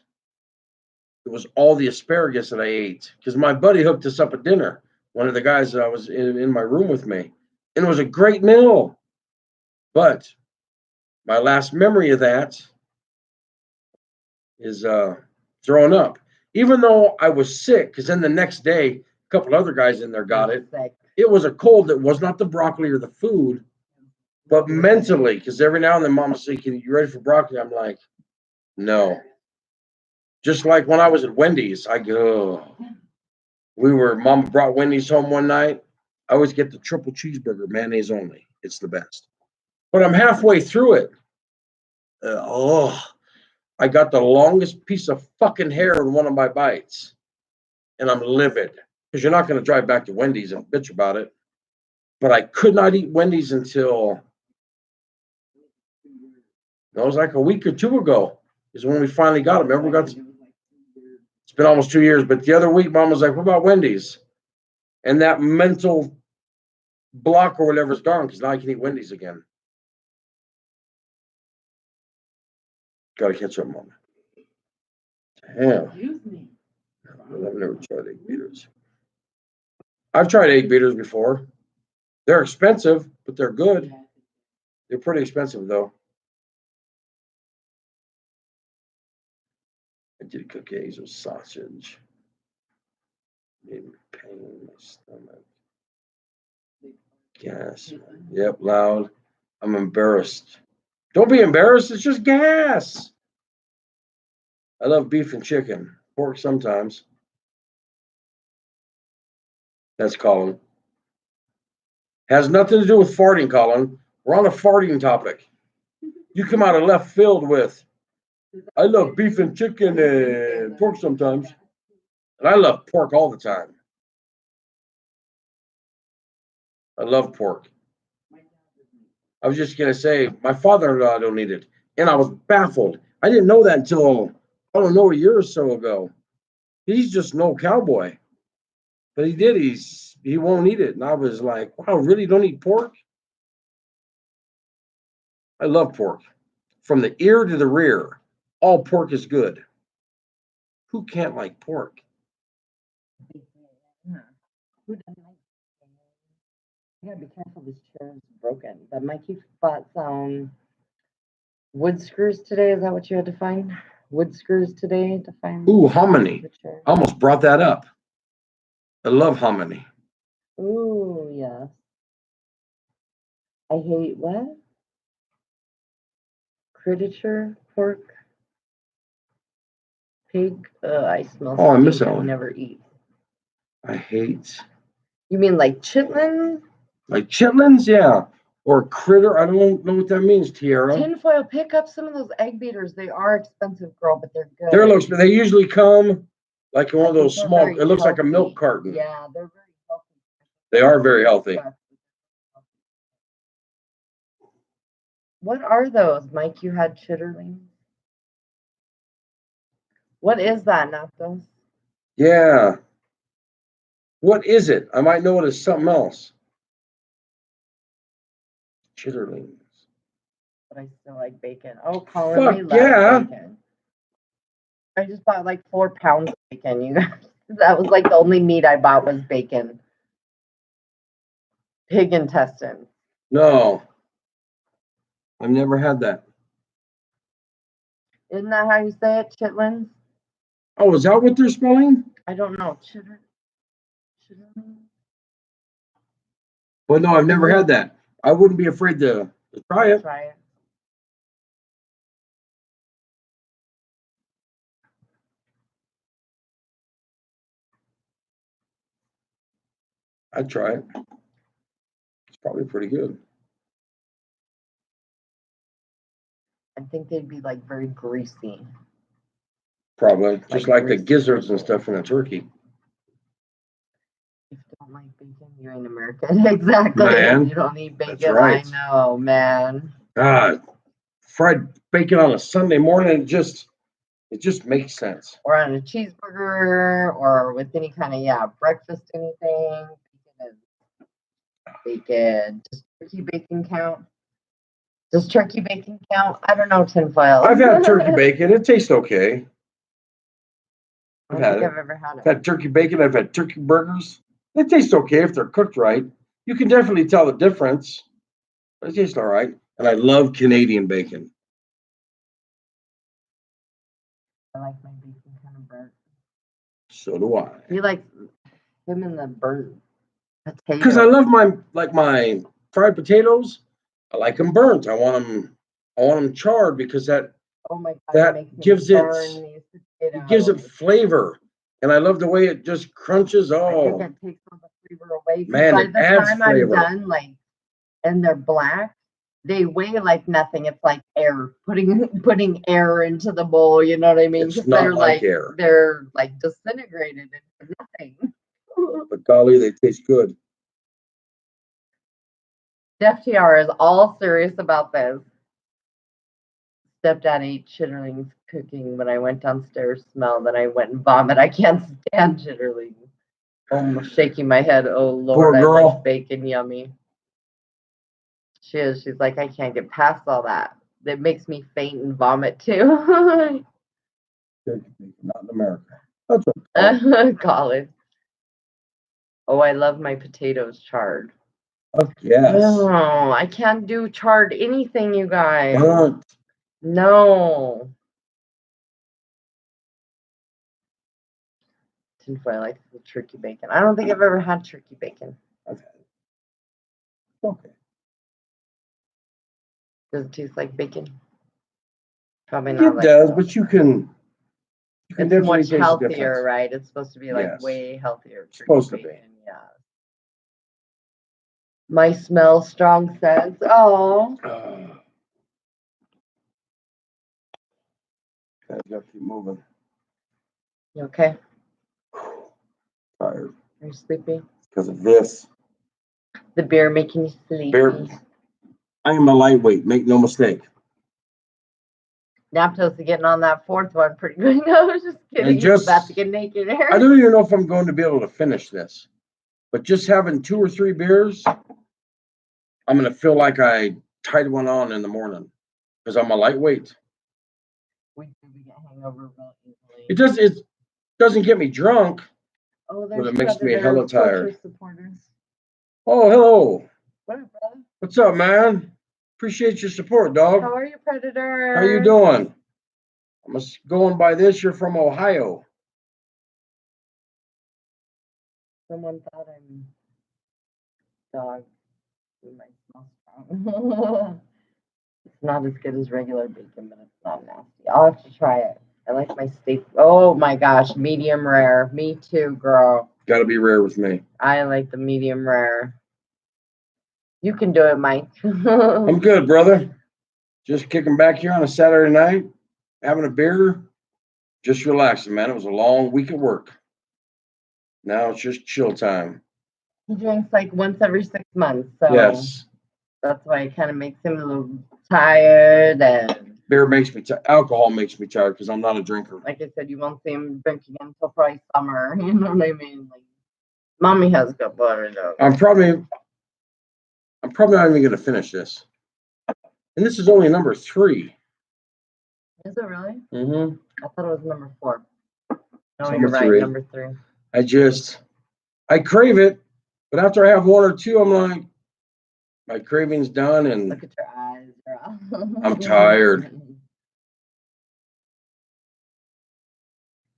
it was all the asparagus that I ate. Because my buddy hooked us up at dinner, one of the guys that I was in my room with me. And it was a great meal. But my last memory of that is throwing up. Even though I was sick, because then the next day, a couple other guys in there got it. Sick. It was a cold that was not the broccoli or the food, but mentally, because every now and then mom would say, you ready for broccoli? I'm like, no. Just like when I was at Wendy's, I go, mom brought Wendy's home one night. I always get the triple cheeseburger, mayonnaise only. It's the best. But I'm halfway through it. I got the longest piece of fucking hair in one of my bites. And I'm livid. Because you're not going to drive back to Wendy's and bitch about it. But I could not eat Wendy's until it was like a week or two ago is when we finally got them. It's been almost 2 years, but the other week mom was like, what about Wendy's? And that mental block or whatever is gone because now I can eat Wendy's again. Gotta catch up, mom. Damn. I've never tried egg beaters. I've tried egg beaters before. They're expensive, but they're good. They're pretty expensive though. I did cook eggs with sausage. Made me pain in my stomach. Gas. Yep, loud. I'm embarrassed. Don't be embarrassed. It's just gas. I love beef and chicken. Pork sometimes. That's Colin. Has nothing to do with farting, Colin. We're on a farting topic. You come out of left field with, I love beef and chicken and pork sometimes. And I love pork all the time. I love pork. I was just going to say, my father-in-law don't eat it. And I was baffled. I didn't know that until, I don't know, a year or so ago. He's just no cowboy. But he did. He won't eat it. And I was like, wow, really don't eat pork? I love pork. From the ear to the rear, all pork is good. Who can't like pork? Who doesn't like? You gotta be careful. This chair is broken. But Mikey bought some wood screws today. Is that what you had to find? Wood screws today to find. Ooh, hominy. I almost brought that up. I love hominy. Ooh, yes. I hate what? Crediture pork? Pig? I smell. Oh, I miss that I one. never eat. I hate. You mean like chitlins? Like chitlins, yeah. Or critter. I don't know what that means, Tiara. Tinfoil, pick up some of those egg beaters. They are expensive, girl, but they're good. They usually come like in one of those small, it looks like a milk carton. Yeah, they're very healthy. They are very healthy. What are those, Mike? You had chitterlings? What is that, Nathos? Yeah. What is it? I might know it as something else. Chitterlings. But I still like bacon. Oh, Colin, we love bacon. I just bought like 4 pounds of bacon, you guys. That was like the only meat I bought was bacon. Pig intestine. No. I've never had that. Isn't that how you say it, chitlins? Oh, is that what they're spelling? I don't know. Chitterlings. But no, I've never had that. I wouldn't be afraid to try it. Try it. I'd try it. It's probably pretty good. think they'd be like very greasy. Probably. Just like the greasy gizzards and pickles. stuff in a turkey. If you don't like bacon, you ain't American. Exactly. Man, If you don't eat that's bacon, right. I know, man. God, fried bacon on a Sunday morning, it just makes sense. Or on a cheeseburger, or with any kind of breakfast, anything. Bacon. Does turkey bacon count? Does turkey bacon count? I don't know, tinfoil. I've had turkey bacon. It tastes okay. I I've don't had think it. I've ever had I've it. had turkey bacon. I've had turkey burgers. They taste okay if they're cooked right. You can definitely tell the difference. But it tastes all right. And I love Canadian bacon. I like my bacon kind of burnt. So do I. He likes him in the burnt potato. Because I love my fried potatoes. I like them burnt. I want them charred because that Oh my God, that makes me gives burn it these gives it potatoes. flavor. And I love the way it just crunches. I Oh, think it takes all the flavor away. man, By it the adds time flavor. I'm done, and they're black, they weigh like nothing. It's like air, putting air into the bowl. You know what I mean? It's 'Cause not they're like air. They're like disintegrated into nothing. But golly, they taste good. FTR is all serious about this. Stepdad ate chitterlings cooking when I went downstairs. Smelled, then I went and vomit. I can't stand chitterlings. Almost shaking my head. Oh Lord, Poor I girl. like bacon. Yummy. She is. She's like, I can't get past all that. That makes me faint and vomit too. Not in America. That's what College. Oh, I love my potatoes charred. yes. No, I can't do charred anything, you guys. Burnt. No. Tinfoil, I like the turkey bacon. I don't think I've ever had turkey bacon. I've had it. Okay. Does it taste like bacon? Probably It not. does, but you can It's definitely much taste the healthier, difference. right? It's supposed to be like Yes. way healthier. Turkey Supposed to be. bacon, yeah. My smell strong scents. Oh. I gotta keep moving. You okay? Tired Are you sleepy? because of this. The beer making you sleepy. Beer. I am a lightweight. Make no mistake. Naptos are getting on that fourth one pretty good. No, I was just kidding. He's about to get naked here. I don't even know if I'm going to be able to finish this, but just having 2 or 3 beers, I'm going to feel like I tied one on in the morning because I'm a lightweight. We get hangover real easily. It doesn't get me drunk, Oh, but there's it makes me Predator hella tired. Poacher supporters. Oh, hello. What up, brother? What's up, man? Appreciate your support, dog. How are you, Predator? How you doing? I'm going by this. You're from Ohio. Someone thought I'm dog. It might smell strong. It's not as good as regular bacon, but it's not nasty. I'll have to try it. I like my steak. Oh my gosh, medium rare. Me too, girl. Got to be rare with me. I like the medium rare. You can do it, Mike. I'm good, brother. Just kicking back here on a Saturday night, having a beer, just relaxing, man. It was a long week at work. Now it's just chill time. He drinks like once every 6 months, so Yes. that's why it kind of makes him a little tired. And beer makes me alcohol makes me tired because I'm not a drinker. Like I said, you won't see him drinking until probably summer. You know what I mean? Like, mommy has a good butter though. I'm probably not even gonna finish this. And this is only number 3. Is it really? Mm-hmm. I thought it was number 4. No, Number you're right. 3. Number 3. I crave it, but after I have 1 or 2, I'm like, my craving's done, and Look at your eyes, girl. I'm tired.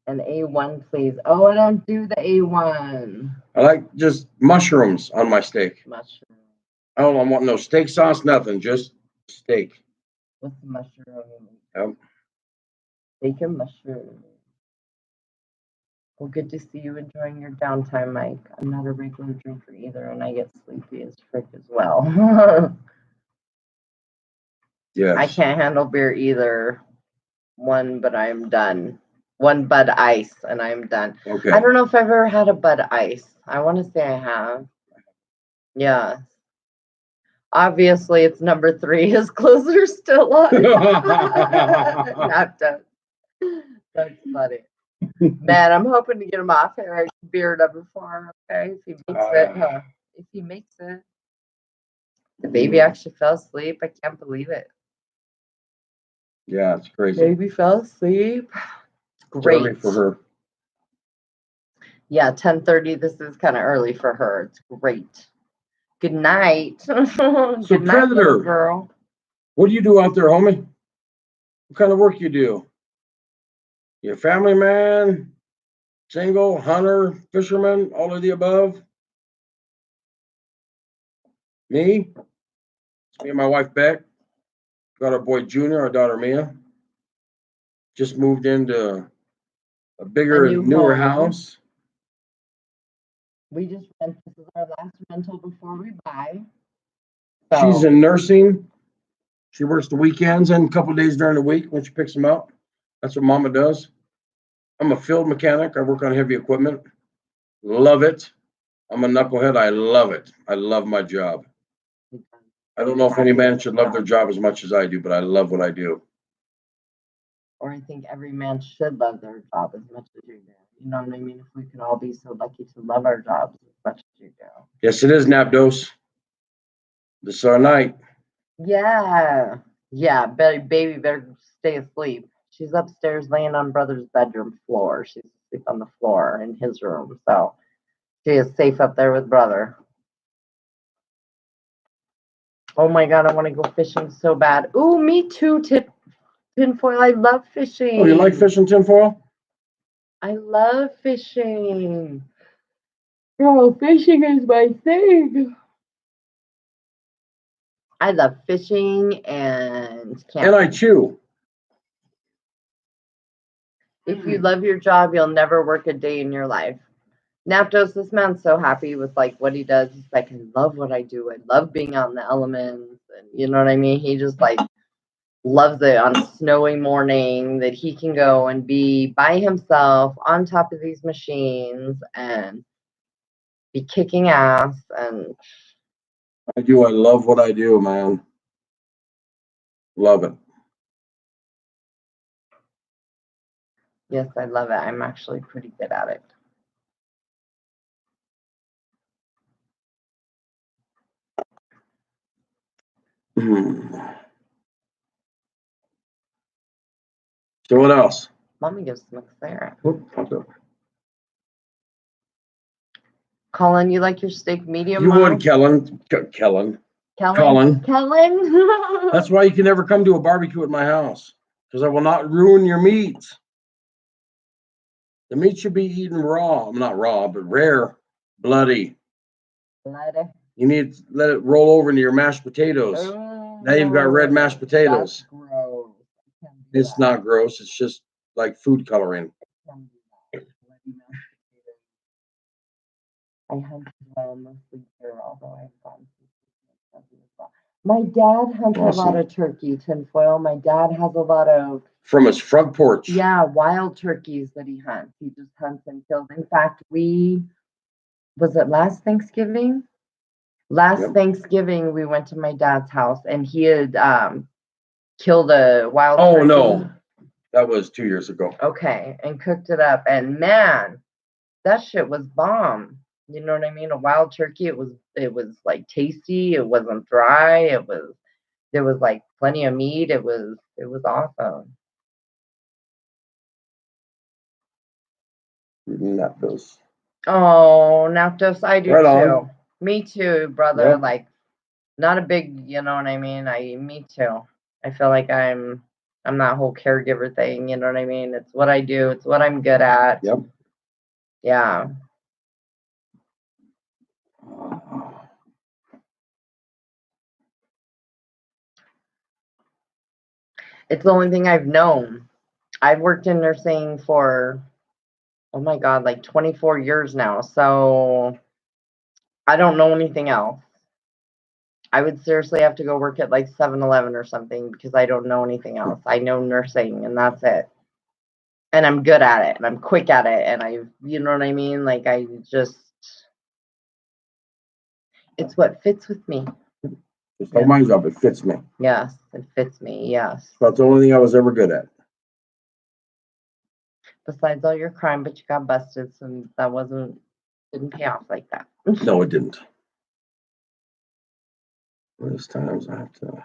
An A1, please. Oh, I don't do the A1. I like just mushrooms on my steak. Mushroom. I don't want no steak sauce, nothing, just steak. What's the mushroom? Yep. Steak and mushroom. Well, good to see you enjoying your downtime, Mike. I'm not a regular drinker either, and I get sleepy as frick as well. Yes. I can't handle beer either. One, but I'm done. One Bud Ice, and I'm done. Okay. I don't know if I've ever had a Bud Ice. I want to say I have. Yeah. Obviously, it's number 3. His clothes are still on. Not done. That's funny. Man, I'm hoping to get him off here. Beer number 4, okay? If he makes it, huh? If he makes it. The baby actually fell asleep. I can't believe it. Yeah, it's crazy. Baby fell asleep. It's early Great. for her. Yeah, 10:30. This is kind of early for her. It's great. Good night. Good So night, Predator, little girl. what do you do out there, homie? What kind of work you do? You a family man, single, hunter, fisherman, all of the above? Me? Me and my wife Beck. Got our boy Junior, our daughter Mia. Just moved into a bigger, new newer home. house. We just rent. This is our last rental before we buy. She's in nursing. She works the weekends and a couple of days during the week when she picks them up. That's what Mama does. I'm a field mechanic. I work on heavy equipment. Love it. I'm a knucklehead. I love it. I love my job. I don't know if any man should love their job as much as I do, but I love what I do. Or I think every man should love their job as much as you do. You know what I mean? If we could all be so lucky to love our jobs as much as you do. Yes, it is, Napdos. This is our night. Yeah. Yeah, baby better stay asleep. She's upstairs laying on brother's bedroom floor. She's asleep on the floor in his room. So she is safe up there with brother. Oh my God, I want to go fishing so bad. Ooh, me too, tinfoil. I love fishing. Oh, you like fishing, tinfoil? I love fishing. Oh, fishing is my thing. I love fishing and camping. And I chew. If you love your job, you'll never work a day in your life. Naptos, this man's so happy with like what he does. He's like, I love what I do. I love being out in the elements. And you know what I mean? He just like loves it on a snowy morning that he can go and be by himself on top of these machines and be kicking ass. And I do. I love what I do, man. Love it. yes, I love it. I'm actually pretty good at it. So what else? Mommy gives some Sarah. Okay. Colin, you like your steak medium? You Mom? would, Kellen. Colin. That's why you can never come to a barbecue at my house, because I will not ruin your meat. The meat should be eaten raw. Not raw, but rare, bloody. Bloody. You need to let it roll over into your mashed potatoes. Oh, Now you've got red mashed potatoes. That's gross. It's not gross. It's just like food coloring. I hunt as well, mostly deer, although I've gotten some as well. My dad hunts a lot of turkey, tinfoil. My dad has a lot of from his front porch. Yeah, wild turkeys that he hunts. He just hunts and kills. In fact, was it last Thanksgiving? Last Thanksgiving, we went to my dad's house and he had killed a wild turkey. Oh no, that was 2 years ago. Okay, and cooked it up, and man, that shit was bomb. You know what I mean? A wild turkey. It was like tasty. It wasn't dry. There was like plenty of meat. It was awesome. Napdos. Oh, Napdos, I do Right too. on. Me too, brother. Yep. Like, not a big, you know what I mean? Me too. I feel like I'm that whole caregiver thing. You know what I mean? It's what I do. It's what I'm good at. Yep. Yeah. It's the only thing I've known. I've worked in nursing for, oh my God, like 24 years now. So I don't know anything else. I would seriously have to go work at like 7-Eleven or something because I don't know anything else. I know nursing and that's it. And I'm good at it and I'm quick at it and you know what I mean? Like it's what fits with me. Just like my job, it fits me. Yes, it fits me. Yes. That's the only thing I was ever good at. Besides all your crime, but you got busted, so that didn't pay off like that. No, it didn't. There's times I have to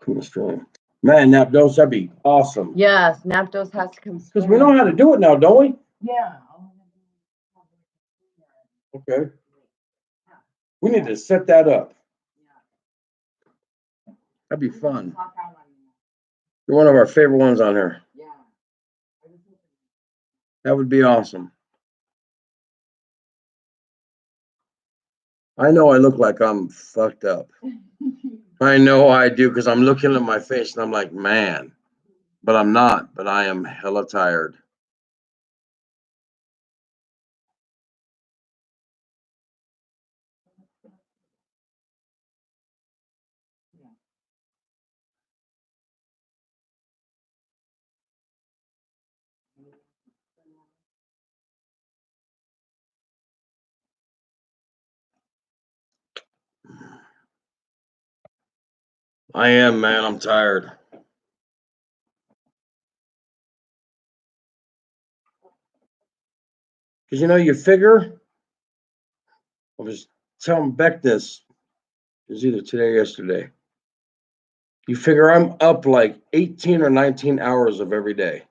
come stream. Man, Napdos, that'd be awesome. Yes, Napdos has to come. Because we know how to do it now, don't we? Yeah. Okay. We need to set that up. That'd be fun. You're one of our favorite ones on here. Yeah. That would be awesome. I know I look like I'm fucked up. I know I do because I'm looking at my face and I'm like, man, but I'm not, but I am hella tired. I am, man. I'm tired. Because, you figure, I was telling Beck this, it was either today or yesterday. You figure I'm up like 18 or 19 hours of every day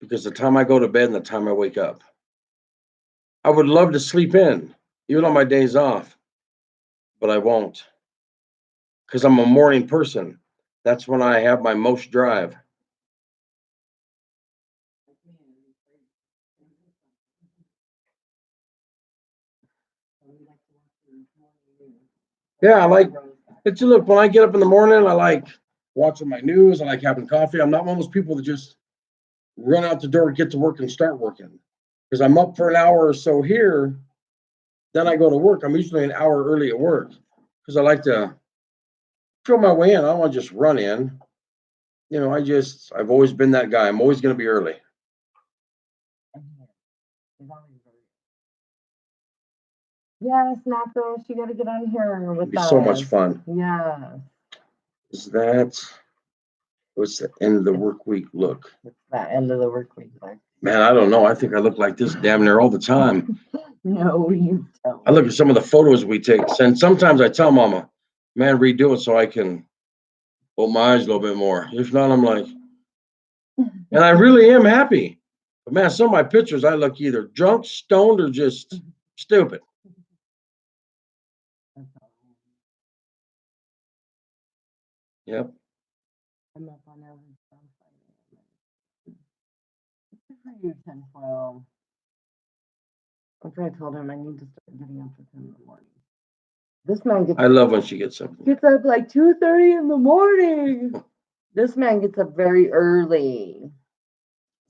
because the time I go to bed and the time I wake up. I would love to sleep in, even on my days off, but I won't because I'm a morning person. That's when I have my most drive. Yeah, I like it. Look, when I get up in the morning, I like watching my news. I like having coffee. I'm not one of those people that just run out the door, get to work, and start working. Because I'm up for an hour or so here, then I go to work. I'm usually an hour early at work because I like to feel my way in. I don't want to just run in. I've always been that guy. I'm always going to be early. Yes, Napdos, you got to get on here with It'd be so much fun. Yeah. What's the end of the work week look? It's that end of the work week look. Man, I don't know. I think I look like this damn near all the time. No, you don't. I look at some of the photos we take, and sometimes I tell Mama, man, redo it so I can open my eyes a little bit more. If not, I'm like, and I really am happy. But man, some of my pictures, I look either drunk, stoned, or just stupid. Yep. I'm up on every for you, 10-12. After I told him I need to start getting up with him in the morning. This man I love when she gets up. Gets up like 2:30 in the morning. This man gets up very early.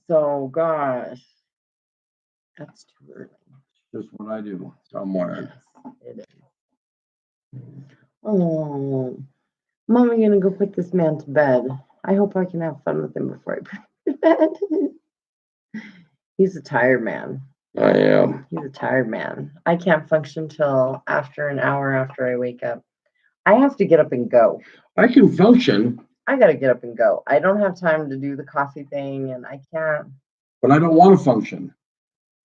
So gosh, that's too early. Just what I do somewhere. Yes, it is. Oh, Mom, I'm gonna go put this man to bed. I hope I can have fun with him before I put him to bed. He's a tired man. I am. He's a tired man. I can't function till after an hour after I wake up. I have to get up and go. I can function. I gotta get up and go. I don't have time to do the coffee thing, and I can't. But I don't want to function.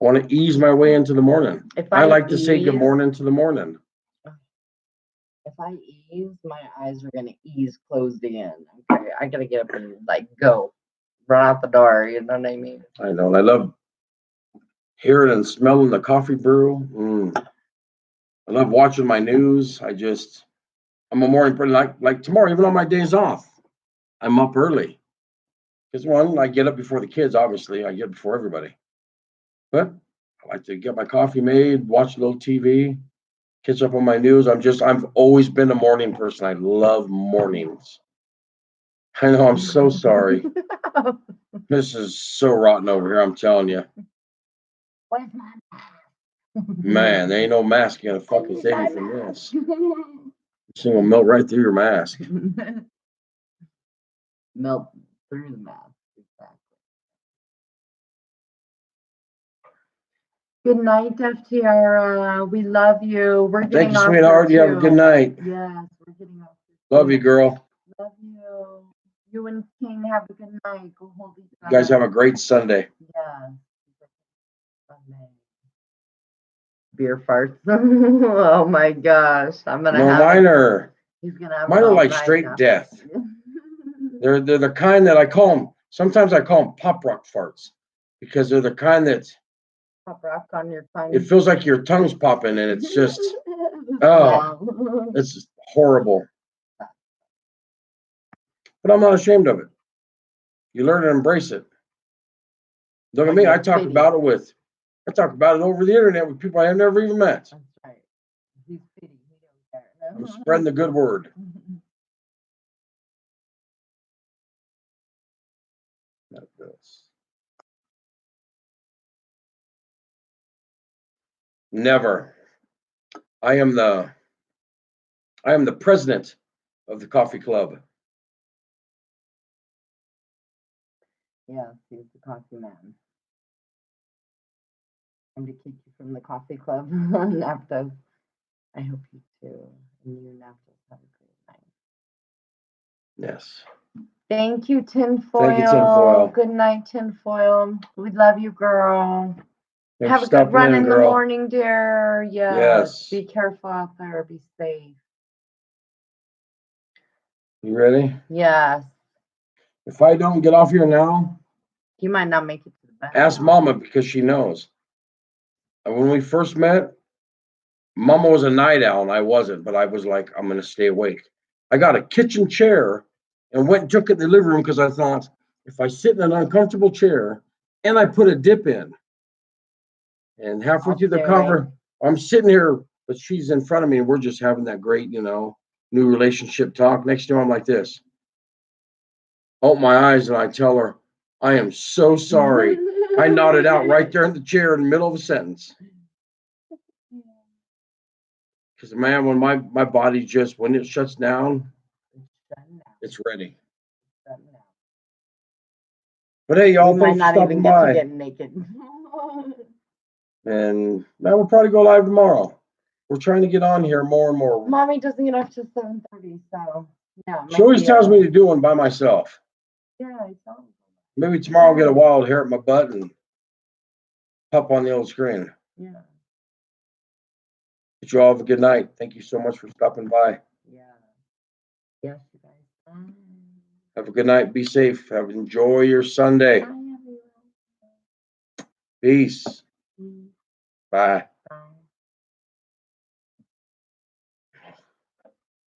I want to ease my way into the morning. I like to say good morning to the morning. If I ease, my eyes are gonna ease closed again. Okay, I gotta get up and go, run out the door. You know what I mean? I know. And I love hearing and smelling the coffee brew. I love watching my news. I'm a morning person. Like tomorrow, even on my days off, I'm up early. Because one, I get up before the kids. Obviously, I get before everybody. But I like to get my coffee made, watch a little TV, catch up on my news. I've always been a morning person. I love mornings. I know, I'm so sorry. This is so rotten over here, I'm telling you. Where's my mask? Man, there ain't no mask gonna fucking save me from this. This thing will melt right through your mask. Melt through the mask. Exactly. Good night, FTR. We love you. We're getting Thank you, off sweetheart. You have a too. good night. Yes, we're getting off. Love you, girl. Love you. You and King have a good night. Go hold each You guys have a great Sunday. Yeah. Sunday. Beer farts. Oh my gosh. I'm gonna No, have mine are he's gonna have mine it are all like night straight now. death. They're the kind that I call them. Sometimes I call them pop rock farts because they're the kind that Pop rock on your tongue. it feels like your tongue's popping and it's just oh, it's just horrible. But I'm not ashamed of it. You learn to embrace it. Look at me. I talk about it over the internet with people I have never even met. That's right. He's pity. He don't care. I'm spreading the good word. Like this. Never. I am the president of the coffee club. Yes, he's the coffee man. I'm to kick you from the coffee club. Naptos. I hope you too. And you Naptos have a great night. Yes. Thank you, Tinfoil. Thank you, Tinfoil. Good night, Tinfoil. We love you, girl. Thanks Have for a good stopping run in, in the girl. morning, dear. Yes. Yes. Be careful out there. Be safe. You ready? Yes. If I don't get off here now, You might not make it to the bed. ask Mama because she knows. And when we first met, Mama was a night owl and I wasn't, but I was like, I'm going to stay awake. I got a kitchen chair and went and took it in the living room because I thought if I sit in an uncomfortable chair and I put a dip in, and halfway through the conversation, I'm sitting here, but she's in front of me and we're just having that great, new relationship talk. Next thing I'm like this. Open my eyes and I tell her, I am so sorry. I nodded out right there in the chair in the middle of a sentence. Because, man, when my body just, when it shuts down, it's ready. But hey, y'all, thanks for stopping by. Get naked. And man, we'll probably go live tomorrow. We're trying to get on here more and more. Mommy doesn't get off till 7:30, so yeah. She always tells me to do one by myself. Yeah, I saw. Maybe tomorrow I'll get a wild hair at my butt and pop on the old screen. Yeah. But you all have a good night. Thank you so much for stopping by. Yeah. Yes, you guys. Have a good night. Be safe. Enjoy your Sunday. Peace. Bye.